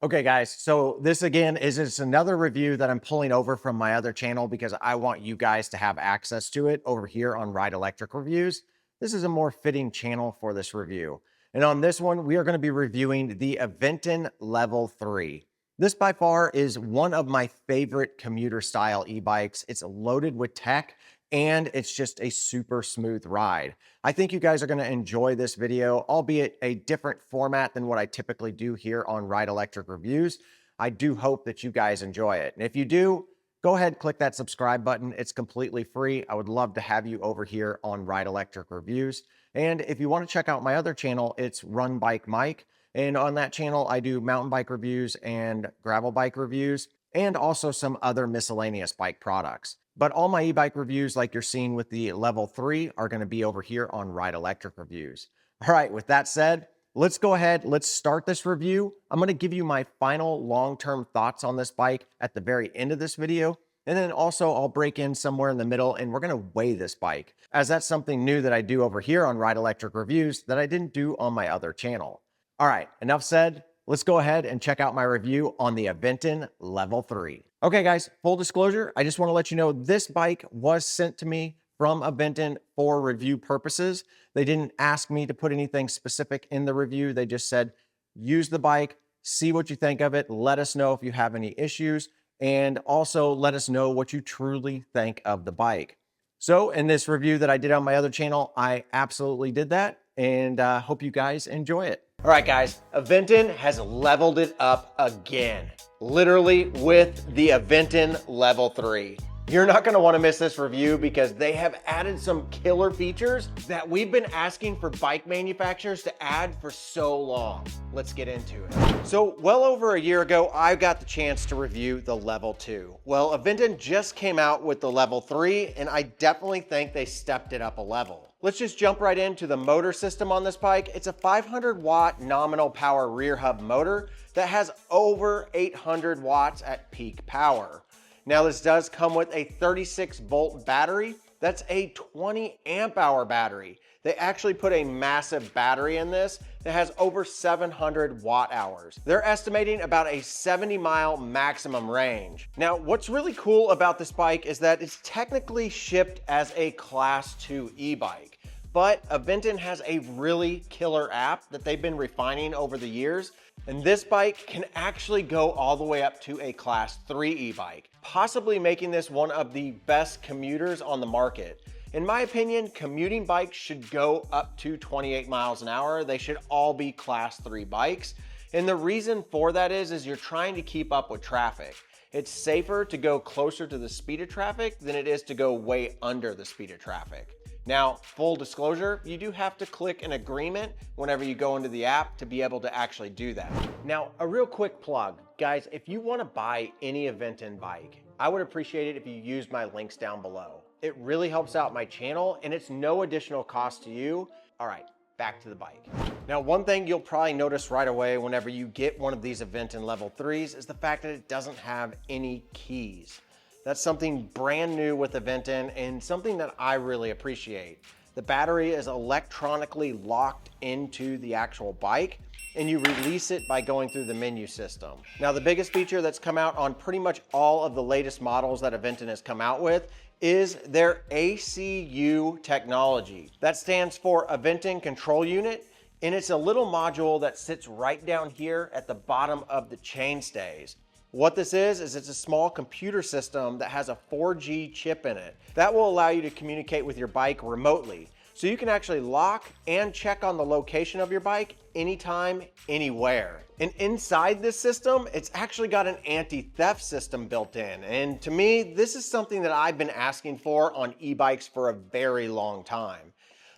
Okay, guys, so this again is just another review that I'm pulling over from my other channel because I want you guys to have access to it over here on Ride Electric Reviews. This is a more fitting channel for this review. And on this one, we are going to be reviewing the Aventon Level 3. This by far is one of my favorite commuter style e-bikes. It's loaded with tech and it's just a super smooth ride. I think you guys are going to enjoy this video, albeit a different format than what I typically do here on Ride Electric Reviews. I do hope that you guys enjoy it. And if you do, go ahead, click that subscribe button. It's completely free. I would love to have you over here on Ride Electric Reviews. And if you want to check out my other channel, it's RunBikeMike. And on that channel, I do mountain bike reviews and gravel bike reviews, and also some other miscellaneous bike products. But all my e-bike reviews, like you're seeing with the Level 3, are going to be over here on Ride Electric Reviews. All right, with that said, let's go ahead. Let's start this review. I'm going to give you my final long-term thoughts on this bike at the very end of this video. And then also I'll break in somewhere in the middle and we're going to weigh this bike, as that's something new that I do over here on Ride Electric Reviews that I didn't do on my other channel. All right, enough said. Let's go ahead and check out my review on the Aventon Level 3. Okay, guys, full disclosure, I just want to let you know this bike was sent to me from Aventon for review purposes. They didn't ask me to put anything specific in the review. They just said, use the bike, see what you think of it, let us know if you have any issues, and also let us know what you truly think of the bike. So in this review that I did on my other channel, I absolutely did that, and hope you guys enjoy it. All right, guys, Aventon has leveled it up again, literally with the Aventon Level 3. You're not gonna wanna miss this review because they have added some killer features that we've been asking for bike manufacturers to add for so long. Let's get into it. So well over a year ago, I got the chance to review the Level 2. Well, Aventon just came out with the Level 3, and I definitely think they stepped it up a level. Let's just jump right into the motor system on this bike. It's a 500 watt nominal power rear hub motor that has over 800 watts at peak power. Now this does come with a 36 volt battery. That's a 20 amp hour battery. They actually put a massive battery in this that has over 700 watt hours. They're estimating about a 70-mile maximum range. Now, what's really cool about this bike is that it's technically shipped as a Class 2 e-bike, but Aventon has a really killer app that they've been refining over the years, and this bike can actually go all the way up to a Class 3 e-bike, possibly making this one of the best commuters on the market. In my opinion, commuting bikes should go up to 28 miles an hour. They should all be Class 3 bikes. And the reason for that is you're trying to keep up with traffic. It's safer to go closer to the speed of traffic than it is to go way under the speed of traffic. Now, full disclosure, you do have to click an agreement whenever you go into the app to be able to actually do that. Now, a real quick plug. Guys, if you want to buy any Aventon bike, I would appreciate it if you used my links down below. It really helps out my channel and it's no additional cost to you. All right, back to the bike. Now, one thing you'll probably notice right away whenever you get one of these Aventon Level 3s is the fact that it doesn't have any keys. That's something brand new with Aventon and something that I really appreciate. The battery is electronically locked into the actual bike and you release it by going through the menu system. Now, the biggest feature that's come out on pretty much all of the latest models that Aventon has come out with is their ACU technology. That stands for Aventon Control Unit, and it's a little module that sits right down here at the bottom of the chainstays. What this is it's a small computer system that has a 4G chip in it. That will allow you to communicate with your bike remotely. So you can actually lock and check on the location of your bike anytime, anywhere. And inside this system, it's actually got an anti-theft system built in. And to me, this is something that I've been asking for on e-bikes for a very long time.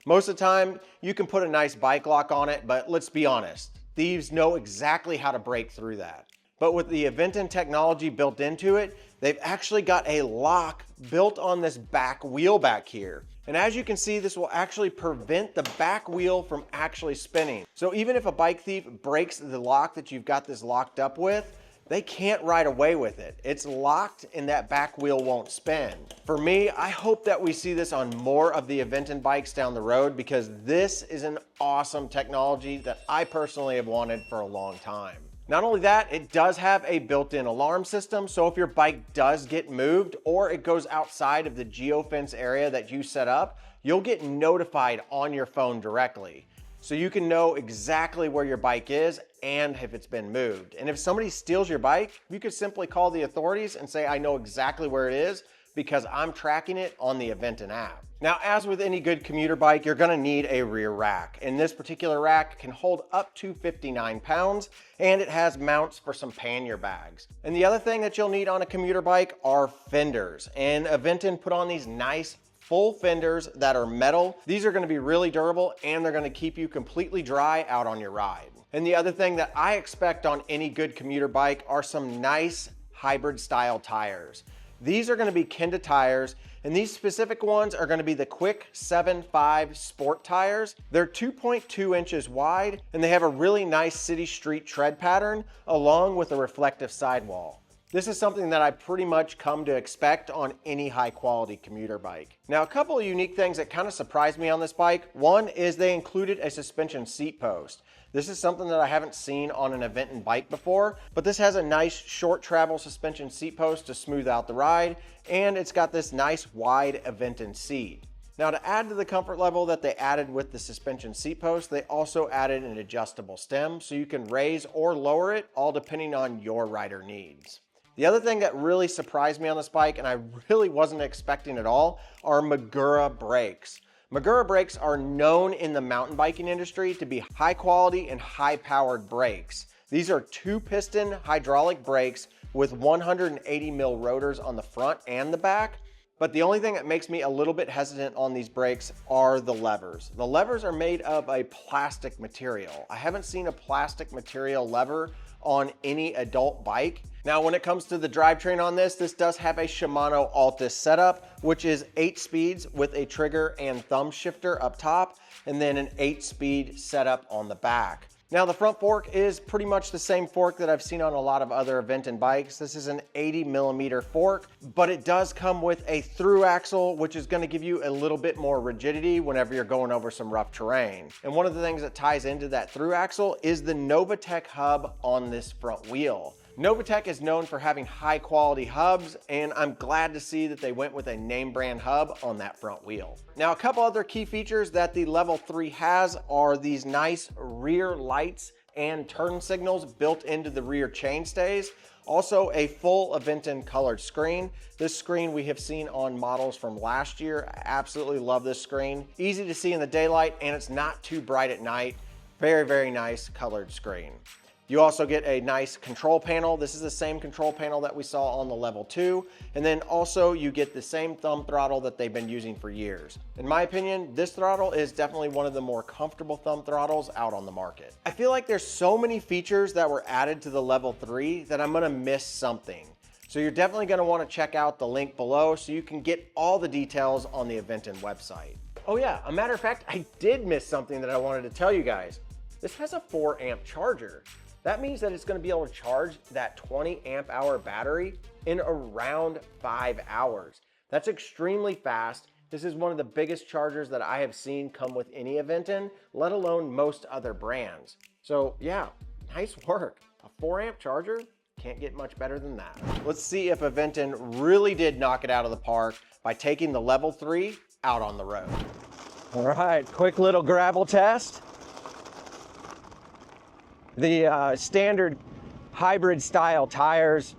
Most of the time, you can put a nice bike lock on it, but let's be honest, thieves know exactly how to break through that. But with the Aventon technology built into it, they've actually got a lock built on this back wheel back here. And as you can see, this will actually prevent the back wheel from actually spinning. So even if a bike thief breaks the lock that you've got this locked up with, they can't ride away with it. It's locked and that back wheel won't spin. For me, I hope that we see this on more of the Aventon bikes down the road because this is an awesome technology that I personally have wanted for a long time. Not only that, it does have a built-in alarm system, so if your bike does get moved or it goes outside of the geofence area that you set up, you'll get notified on your phone directly. So you can know exactly where your bike is and if it's been moved. And if somebody steals your bike, you could simply call the authorities and say, I know exactly where it is because I'm tracking it on the Aventon app. Now, as with any good commuter bike, you're gonna need a rear rack. And this particular rack can hold up to 59 pounds, and it has mounts for some pannier bags. And the other thing that you'll need on a commuter bike are fenders. And Aventon put on these nice full fenders that are metal. These are gonna be really durable, and they're gonna keep you completely dry out on your ride. And the other thing that I expect on any good commuter bike are some nice hybrid style tires. These are gonna be Kenda tires, and these specific ones are gonna be the Quick 7.5 Sport tires. They're 2.2 inches wide, and they have a really nice city street tread pattern along with a reflective sidewall. This is something that I pretty much come to expect on any high quality commuter bike. Now, a couple of unique things that kind of surprised me on this bike. One is they included a suspension seat post. This is something that I haven't seen on an Aventon bike before, but this has a nice short travel suspension seat post to smooth out the ride, and it's got this nice wide Aventon seat. Now, to add to the comfort level that they added with the suspension seat post, they also added an adjustable stem so you can raise or lower it, all depending on your rider needs. The other thing that really surprised me on this bike, and I really wasn't expecting at all, are Magura brakes. Magura brakes are known in the mountain biking industry to be high quality and high powered brakes. These are 2-piston hydraulic brakes with 180 mil rotors on the front and the back. But the only thing that makes me a little bit hesitant on these brakes are the levers. The levers are made of a plastic material. I haven't seen a plastic material lever on any adult bike. Now, when it comes to the drivetrain on this does have a Shimano Altus setup, which is 8 speeds with a trigger and thumb shifter up top, and then an 8-speed setup on the back. Now, the front fork is pretty much the same fork that I've seen on a lot of other Aventon bikes. This is an 80mm fork, but it does come with a through axle, which is gonna give you a little bit more rigidity whenever you're going over some rough terrain. And one of the things that ties into that through axle is the Novatec hub on this front wheel. Novatec is known for having high quality hubs, and I'm glad to see that they went with a name brand hub on that front wheel. Now, a couple other key features that the Level 3 has are these nice rear lights and turn signals built into the rear chainstays. Also, a full Aventon colored screen. This screen we have seen on models from last year. I absolutely love this screen. Easy to see in the daylight, and it's not too bright at night. Very, very nice colored screen. You also get a nice control panel. This is the same control panel that we saw on the Level 2. And then also you get the same thumb throttle that they've been using for years. In my opinion, this throttle is definitely one of the more comfortable thumb throttles out on the market. I feel like there's so many features that were added to the Level 3 that I'm gonna miss something. So you're definitely gonna wanna check out the link below so you can get all the details on the Aventon website. Oh yeah, a matter of fact, I did miss something that I wanted to tell you guys. This has a 4-amp charger. That means that it's gonna be able to charge that 20-amp-hour battery in around 5 hours. That's extremely fast. This is one of the biggest chargers that I have seen come with any Aventon, let alone most other brands. So yeah, nice work. A 4-amp charger, can't get much better than that. Let's see if Aventon really did knock it out of the park by taking the Level 3 out on the road. All right, quick little gravel test. The standard hybrid style tires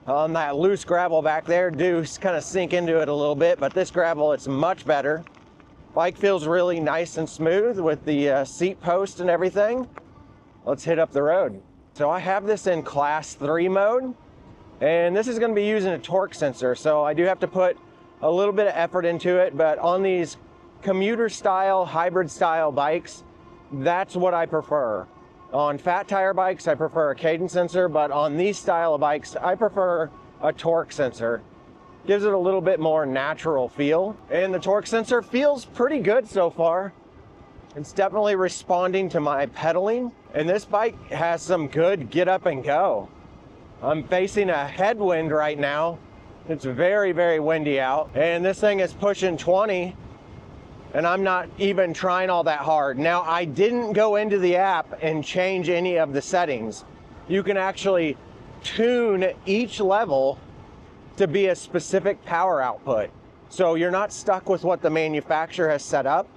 on that loose gravel back there do kind of sink into it a little bit, but this gravel, it's much better. Bike feels really nice and smooth with the seat post and everything. Let's hit up the road. So I have this in Class 3 mode, and this is going to be using a torque sensor, so I do have to put a little bit of effort into it, but on these commuter style, hybrid style bikes, that's what I prefer. On fat tire bikes, I prefer a cadence sensor, but on these style of bikes, I prefer a torque sensor. Gives it a little bit more natural feel. And the torque sensor feels pretty good so far. It's definitely responding to my pedaling. And this bike has some good get up and go. I'm facing a headwind right now. It's very, very windy out. And this thing is pushing 20. And I'm not even trying all that hard. Now, I didn't go into the app and change any of the settings. you can actually tune each level to be a specific power output. So you're not stuck with what the manufacturer has set up.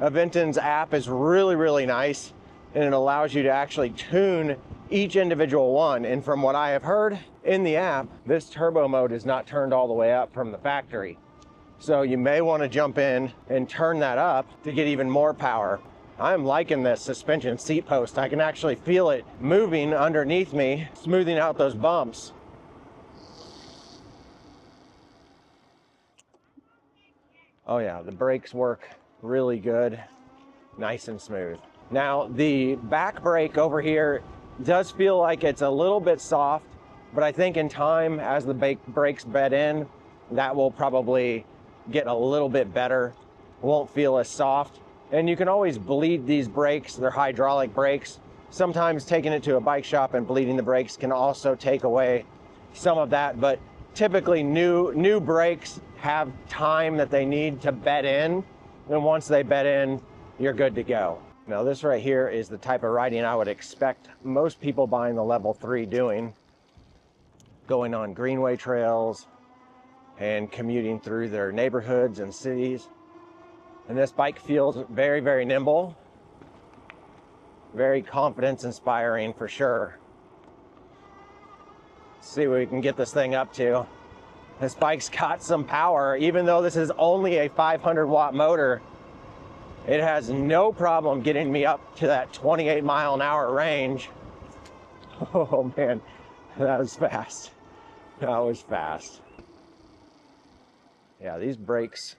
Aventon's app is really, really nice, and it allows you to actually tune each individual one. And from what I have heard in the app, this turbo mode is not turned all the way up from the factory. So you may want to jump in and turn that up to get even more power. I'm liking this suspension seat post. I can actually feel it moving underneath me, smoothing out those bumps. Oh yeah, the brakes work really good, nice and smooth. Now the back brake over here does feel like it's a little bit soft, but I think in time, as the brakes bed in, that will probably get a little bit better. Won't feel as soft. And you can always bleed these brakes. They're hydraulic brakes. Sometimes taking it to a bike shop and bleeding the brakes can also take away some of that, but typically new brakes have time that they need to bed in, and once they bed in, you're good to go. Now this right here is the type of riding I would expect most people buying the level 3 doing, going on greenway trails and commuting through their neighborhoods and cities. And this bike feels very, very nimble, very confidence inspiring for sure. Let's see what we can get this thing up to. This bike's got some power. Even though this is only a 500 watt motor, it has no problem getting me up to that 28 mile an hour range. Oh man, that was fast. That was fast. Yeah, these brakes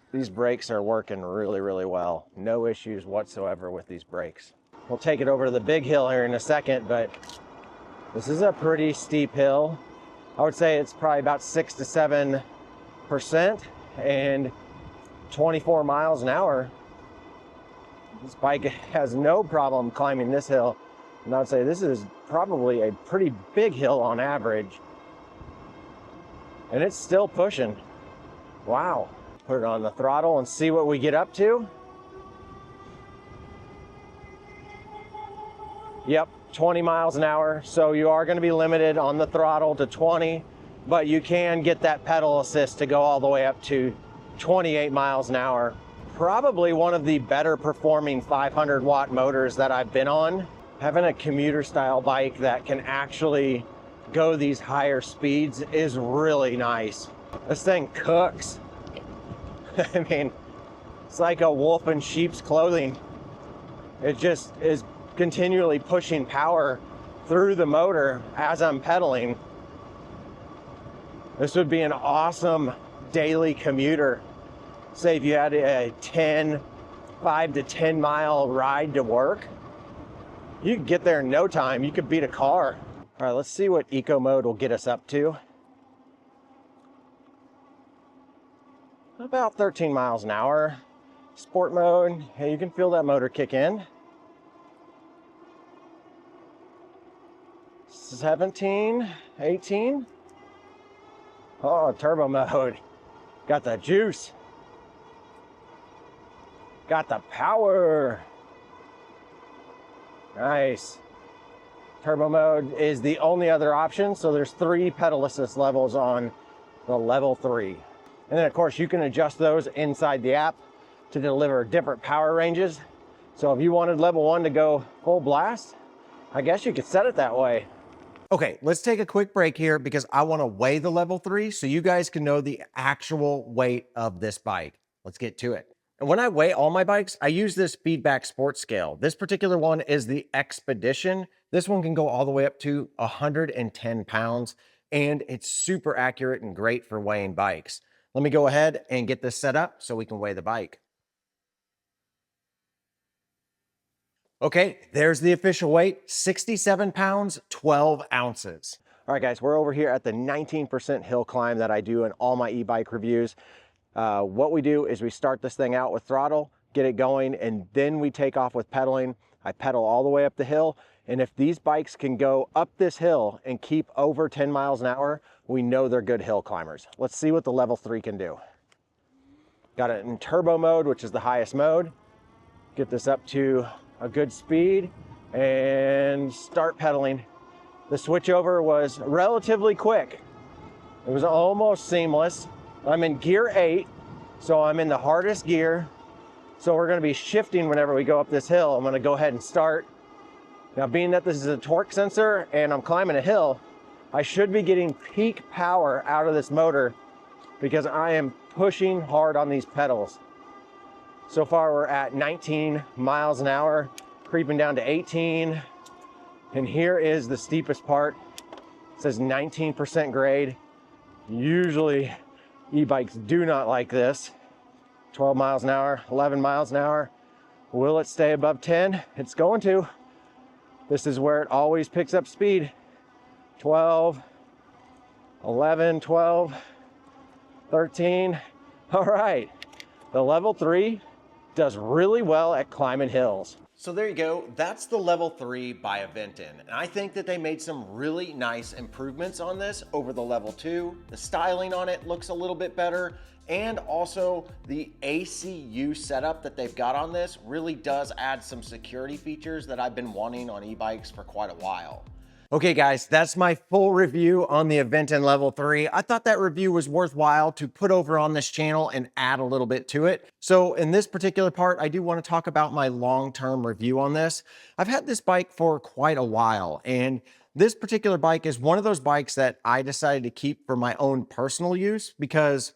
are working really, really well. No issues whatsoever with these brakes. We'll take it over to the big hill here in a second, but this is a pretty steep hill. I would say it's probably about 6 to 7% and 24 miles an hour. This bike has no problem climbing this hill. And I would say this is probably a pretty big hill on average. And it's still pushing. Wow. Put it on the throttle and see what we get up to. Yep, 20 miles an hour. So you are going to be limited on the throttle to 20, but you can get that pedal assist to go all the way up to 28 miles an hour. Probably one of the better performing 500 watt motors that I've been on. Having a commuter style bike that can actually go these higher speeds is really nice. This thing cooks. I mean, it's like a wolf in sheep's clothing. It just is continually pushing power through the motor as I'm pedaling. This would be an awesome daily commuter. Say if you had a 5 to 10 mile ride to work, you could get there in no time. You could beat a car. All right, let's see what eco mode will get us up to. About 13 miles an hour. Sport mode, hey, you can feel that motor kick in. 17, 18. Oh, turbo mode. Got the juice. Got the power. Nice. Turbo mode is the only other option. So there's 3 pedal assist levels on the level 3. And then of course you can adjust those inside the app to deliver different power ranges. So if you wanted level 1 to go full blast, I guess you could set it that way. Okay, let's take a quick break here because I want to weigh the level 3 so you guys can know the actual weight of this bike. Let's get to it. And when I weigh all my bikes, I use this feedback sports scale. This particular one is the Expedition. This one can go all the way up to 110 pounds, and it's super accurate and great for weighing bikes. Let me go ahead and get this set up so we can weigh the bike. Okay, there's the official weight, 67 pounds, 12 ounces. All right, guys, we're over here at the 19% hill climb that I do in all my e-bike reviews. What we do is we start this thing out with throttle, get it going, and then we take off with pedaling. I pedal all the way up the hill, and if these bikes can go up this hill and keep over 10 miles an hour, we know they're good hill climbers. Let's see what the level 3 can do. Got it in turbo mode, which is the highest mode. Get this up to a good speed and start pedaling. The switchover was relatively quick. It was almost seamless. I'm in gear 8, so I'm in the hardest gear. So we're gonna be shifting whenever we go up this hill. I'm gonna go ahead and start. Now, being that this is a torque sensor and I'm climbing a hill, I should be getting peak power out of this motor because I am pushing hard on these pedals. So far, we're at 19 miles an hour, creeping down to 18. And here is the steepest part. It says 19% grade. Usually e-bikes do not like this. 12 miles an hour, 11 miles an hour. Will it stay above 10? It's going to. This is where it always picks up speed. 12, 11, 12, 13. All right, the level 3 does really well at climbing hills. So there you go, that's the level 3 by Aventon. And I think that they made some really nice improvements on this over the level 2. The styling on it looks a little bit better. And also the ACU setup that they've got on this really does add some security features that I've been wanting on e-bikes for quite a while. Okay guys, that's my full review on the Aventon Level 3. I thought that review was worthwhile to put over on this channel and add a little bit to it. So in this particular part, I do want to talk about my long-term review on this. I've had this bike for quite a while, and this particular bike is one of those bikes that I decided to keep for my own personal use because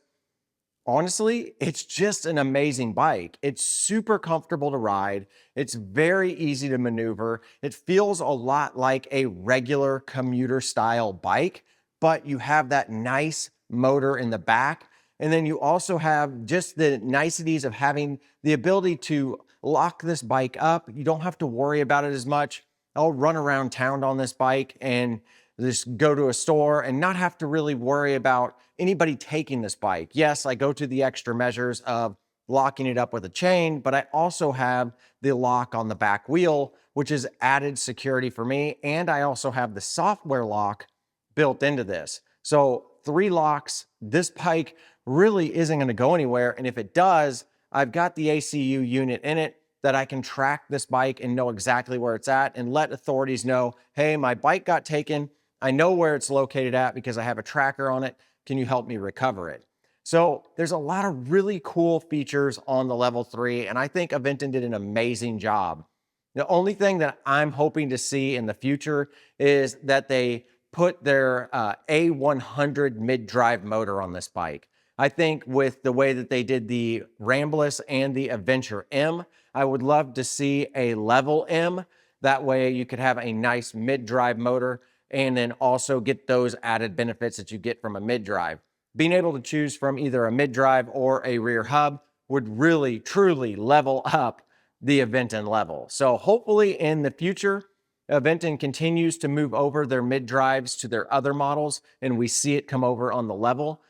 honestly, it's just an amazing bike. It's super comfortable to ride. It's very easy to maneuver. It feels a lot like a regular commuter style bike, but you have that nice motor in the back. And then you also have just the niceties of having the ability to lock this bike up. You don't have to worry about it as much. I'll run around town on this bike and just go to a store and not have to really worry about anybody taking this bike. Yes, I go to the extra measures of locking it up with a chain, but I also have the lock on the back wheel, which is added security for me. And I also have the software lock built into this. So 3 locks, this bike really isn't going to go anywhere. And if it does, I've got the ACU unit in it that I can track this bike and know exactly where it's at and let authorities know, hey, my bike got taken. I know where it's located at because I have a tracker on it. Can you help me recover it? So there's a lot of really cool features on the Level 3, and I think Aventon did an amazing job. The only thing that I'm hoping to see in the future is that they put their A100 mid-drive motor on this bike. I think with the way that they did the Rambless and the Adventure M, I would love to see a Level M. That way you could have a nice mid-drive motor and then also get those added benefits that you get from a mid-drive. Being able to choose from either a mid-drive or a rear hub would really, truly level up the Aventon level. So hopefully in the future, Aventon continues to move over their mid-drives to their other models and we see it come over on the level.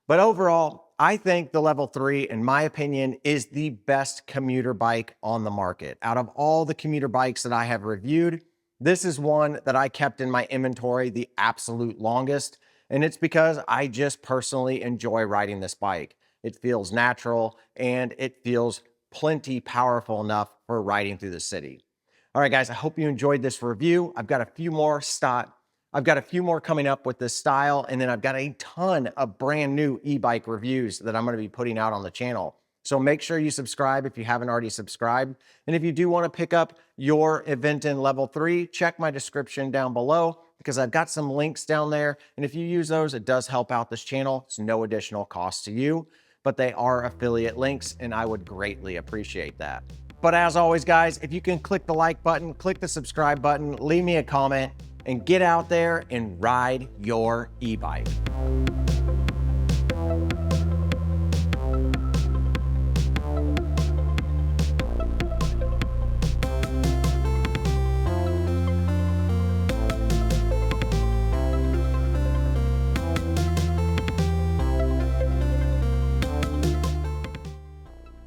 But overall, I think the Level 3, in my opinion, is the best commuter bike on the market. Out of all the commuter bikes that I have reviewed, this is one that I kept in my inventory the absolute longest, and it's because I just personally enjoy riding this bike. It feels natural, and it feels plenty powerful enough for riding through the city. All right, guys, I hope you enjoyed this review. I've got a few more coming up with this style, and then I've got a ton of brand new e-bike reviews that I'm going to be putting out on the channel. So make sure you subscribe if you haven't already subscribed. And if you do want to pick up your Aventon Level 3, check my description down below because I've got some links down there. And if you use those, it does help out this channel. It's no additional cost to you, but they are affiliate links and I would greatly appreciate that. But as always, guys, if you can click the like button, click the subscribe button, leave me a comment, and get out there and ride your e-bike.